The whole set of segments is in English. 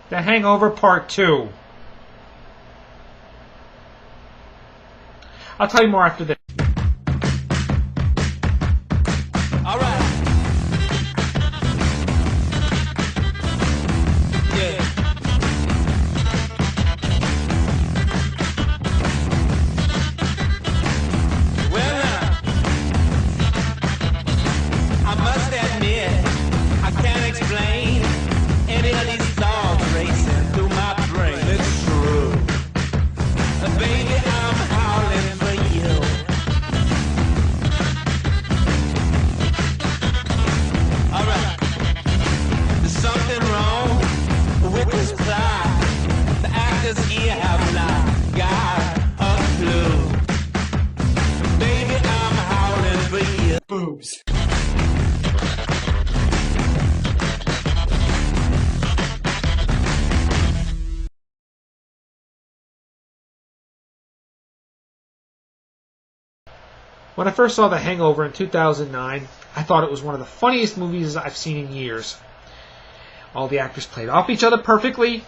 The Hangover Part 2. I'll tell you more after this. All right. Yeah. Well, I must admit, I can't explain any of these thoughts racing through my brain. It's true. Baby, I'm howling for you. Alright. There's something wrong with this plot. The actors here have not got a clue. Baby, I'm howling for you. Boobs. When I first saw The Hangover in 2009, I thought it was one of the funniest movies I've seen in years. All the actors played off each other perfectly.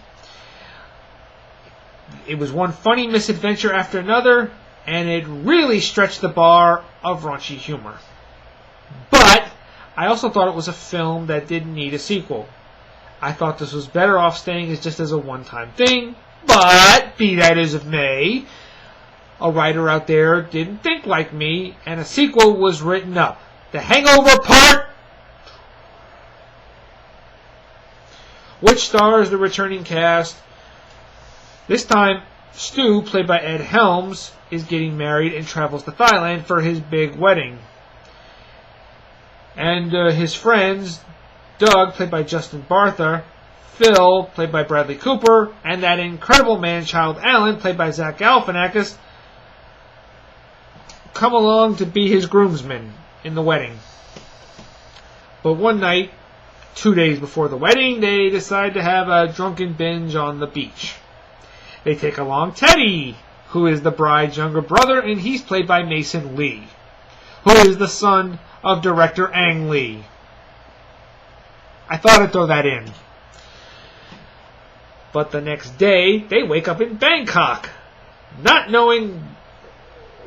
It was one funny misadventure after another, and it really stretched the bar of raunchy humor. But I also thought it was a film that didn't need a sequel. I thought this was better off staying as just as a one-time thing, but be that as it may, a writer out there didn't think like me, and a sequel was written up. The Hangover Part, which stars the returning cast. This time, Stu, played by Ed Helms, is getting married and travels to Thailand for his big wedding. And his friends, Doug, played by Justin Bartha, Phil, played by Bradley Cooper, and that incredible man-child Alan, played by Zach Galifianakis, come along to be his groomsmen in the wedding. But one night, 2 days before the wedding, they decide to have a drunken binge on the beach. They take along Teddy, who is the bride's younger brother, and he's played by Mason Lee, who is the son of director Ang Lee. I thought I'd throw that in. But the next day, they wake up in Bangkok, not knowing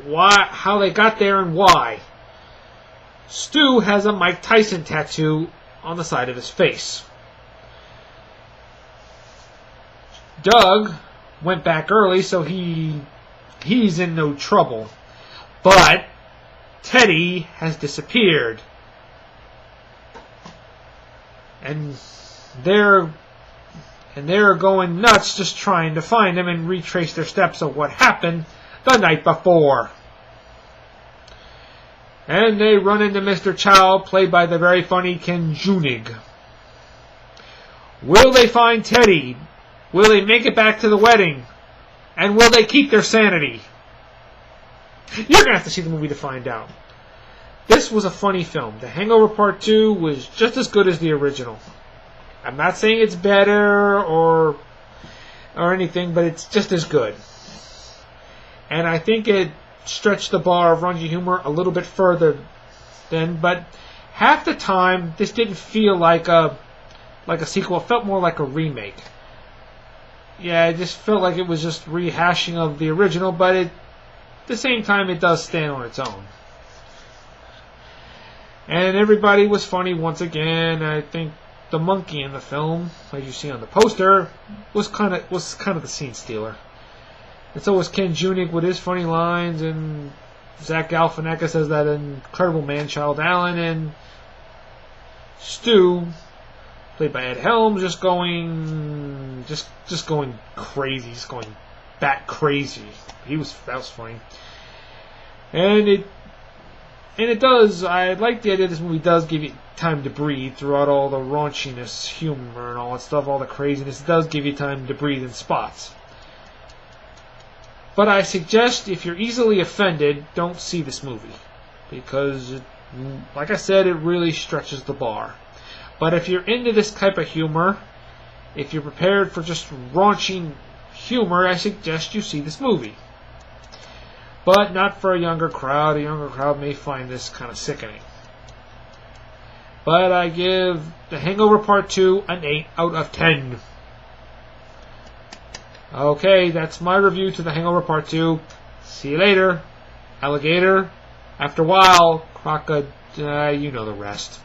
how they got there and why. Stu has a Mike Tyson tattoo on the side of his face. Doug went back early, so he's in no trouble. But Teddy has disappeared. And they're going nuts just trying to find him and retrace their steps of what happened the night before. And they run into Mr. Chow, played by the very funny Ken Junig. Will they find Teddy? Will they make it back to the wedding? And will they keep their sanity? You're going to have to see the movie to find out. This was a funny film. The Hangover Part 2 was just as good as the original. I'm not saying it's better or anything, but it's just as good. And I think it stretched the bar of raunchy humor a little bit further then, but half the time this didn't feel like a sequel. It felt more like a remake. Yeah, it just felt like it was just rehashing of the original, but at the same time it does stand on its own. And everybody was funny once again. I think the monkey in the film, as you see on the poster, was kind of the scene stealer. And so was Ken Junig with his funny lines, and Zach Galifianakis as that incredible man-child Alan, and Stu, played by Ed Helms, just going crazy, just going bat crazy. That was funny, and it does. I like the idea this movie does give you time to breathe throughout all the raunchiness, humor, and all that stuff, all the craziness. It does give you time to breathe in spots. But I suggest if you're easily offended, don't see this movie. Because, like I said, it really stretches the bar. But if you're into this type of humor, if you're prepared for just raunchy humor, I suggest you see this movie. But not for a younger crowd. A younger crowd may find this kind of sickening. But I give The Hangover Part 2 an 8 out of 10. Okay, that's my review to The Hangover Part 2. See you later. Alligator. After a while, crocodile, you know the rest.